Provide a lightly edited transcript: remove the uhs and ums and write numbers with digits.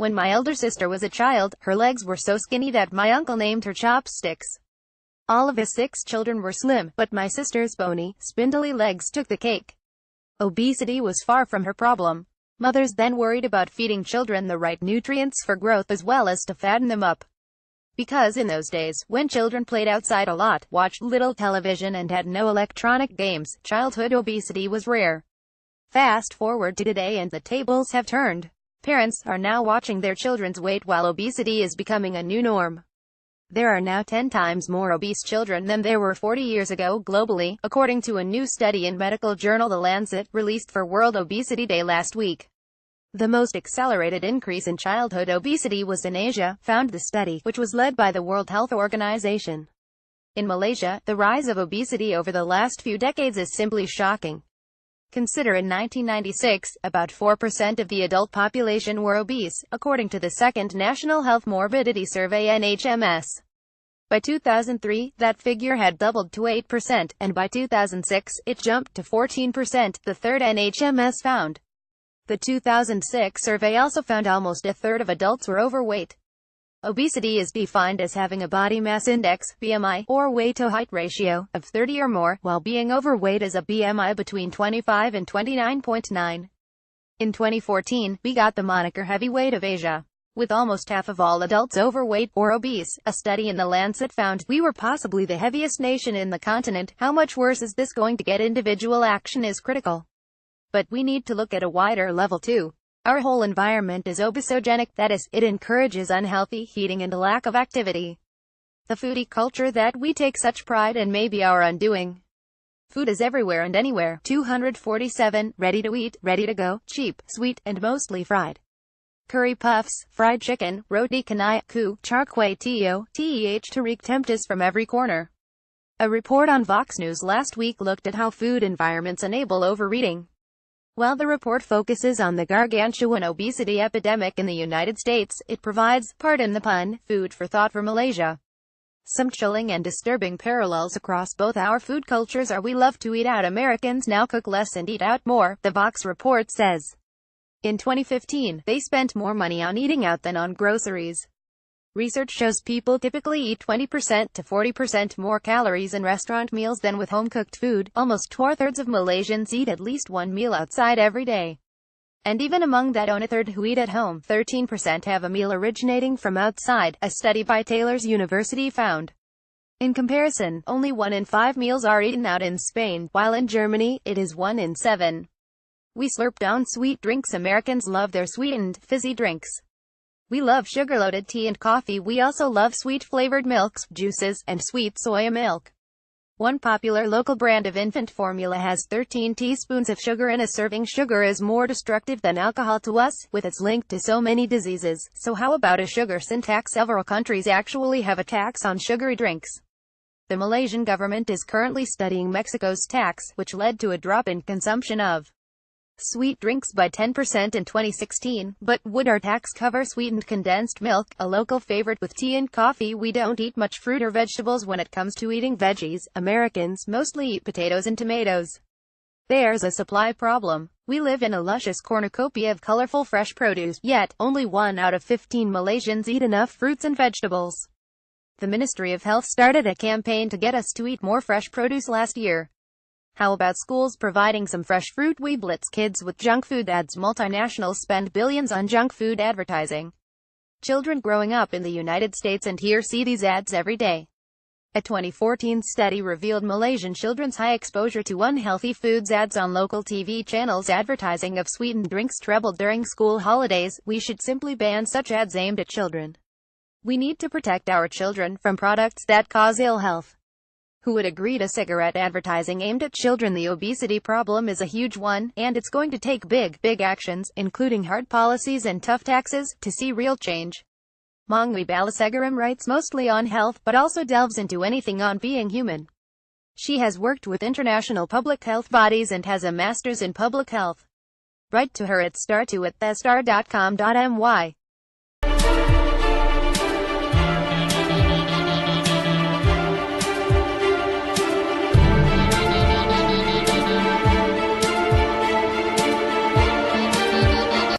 When my elder sister was a child, her legs were so skinny that my uncle named her Chopsticks. All of his 6 children were slim, but my sister's bony, spindly legs took the cake. Obesity was far from her problem. Mothers then worried about feeding children the right nutrients for growth as well as to fatten them up. Because in those days, when children played outside a lot, watched little television and had no electronic games, childhood obesity was rare. Fast forward to today and the tables have turned. Parents are now watching their children's weight while obesity is becoming a new norm. There are now 10 times more obese children than there were 40 years ago globally, according to a new study in medical journal The Lancet, released for World Obesity Day last week. The most accelerated increase in childhood obesity was in Asia, found the study, which was led by the World Health Organization. In Malaysia, the rise of obesity over the last few decades is simply shocking. Consider in 1996, about 4% of the adult population were obese, according to the Second National Health Morbidity Survey (NHMS). By 2003, that figure had doubled to 8%, and by 2006, it jumped to 14%, the third NHMS found. The 2006 survey also found almost a third of adults were overweight. Obesity is defined as having a body mass index, BMI, or weight-to-height ratio, of 30 or more, while being overweight is a BMI between 25 and 29.9. In 2014, we got the moniker heavyweight of Asia. With almost half of all adults overweight or obese, a study in The Lancet found we were possibly the heaviest nation in the continent. How much worse is this going to get? Individual action is critical. But we need to look at a wider level too. Our whole environment is obesogenic, that is, it encourages unhealthy eating and a lack of activity. The foodie culture that we take such pride in may be our undoing. Food is everywhere and anywhere. 247, ready to eat, ready to go, cheap, sweet, and mostly fried. Curry puffs, fried chicken, roti canai, ku, char kway teo, tariq temptas from every corner. A report on Vox News last week looked at how food environments enable overeating. While the report focuses on the gargantuan obesity epidemic in the United States, it provides, pardon the pun, food for thought for Malaysia. Some chilling and disturbing parallels across both our food cultures are: we love to eat out. Americans now cook less and eat out more, the Vox report says. In 2015, they spent more money on eating out than on groceries. Research shows people typically eat 20% to 40% more calories in restaurant meals than with home-cooked food. Almost 2/3 of Malaysians eat at least one meal outside every day. And even among that only a third who eat at home, 13% have a meal originating from outside, a study by Taylor's University found. In comparison, only 1 in 5 meals are eaten out in Spain, while in Germany, it is 1 in 7. We slurp down sweet drinks. Americans love their sweetened, fizzy drinks. We love sugar-loaded tea and coffee. We also love sweet-flavored milks, juices, and sweet soya milk. One popular local brand of infant formula has 13 teaspoons of sugar in a serving. Sugar is more destructive than alcohol to us, with its link to so many diseases. So how about a sugar sin tax? Several countries actually have a tax on sugary drinks. The Malaysian government is currently studying Mexico's tax, which led to a drop in consumption of sweet drinks by 10% in 2016, but would our tax cover sweetened condensed milk, a local favorite with tea and coffee? We don't eat much fruit or vegetables. When it comes to eating veggies, Americans mostly eat potatoes and tomatoes. There's a supply problem. We live in a luscious cornucopia of colorful fresh produce, yet, only 1 out of 15 Malaysians eat enough fruits and vegetables. The Ministry of Health started a campaign to get us to eat more fresh produce last year. How about schools providing some fresh fruit? We blitz kids with junk food ads. Multinationals spend billions on junk food advertising. Children growing up in the United States and here see these ads every day. A 2014 study revealed Malaysian children's high exposure to unhealthy foods ads on local TV channels. Advertising of sweetened drinks trebled during school holidays. We should simply ban such ads aimed at children. We need to protect our children from products that cause ill health. Who would agree to cigarette advertising aimed at children? The obesity problem is a huge one, and it's going to take big actions, including hard policies and tough taxes, to see real change. Mongwi Balasegaram writes mostly on health, but also delves into anything on being human. She has worked with international public health bodies and has a master's in public health. Write to her at star2@thestar.com.my.